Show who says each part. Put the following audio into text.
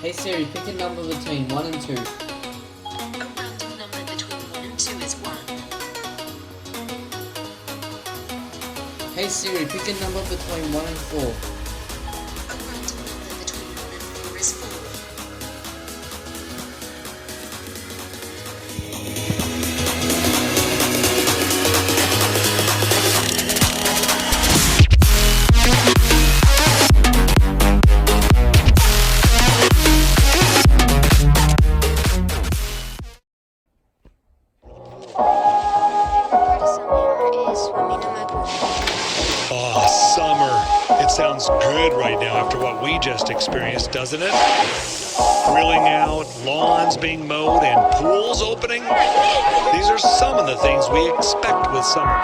Speaker 1: Hey Siri, pick a number between 1 and 2.
Speaker 2: A random number between 1 and 2 is 1.
Speaker 1: Hey Siri, pick a number between 1 and 4.
Speaker 2: A random number between 1 and 4 is 4.
Speaker 3: Oh, summer. It sounds good right now after what we just experienced, doesn't it? Grilling out, lawns being mowed, and pools opening. These are some of the things we expect with summer.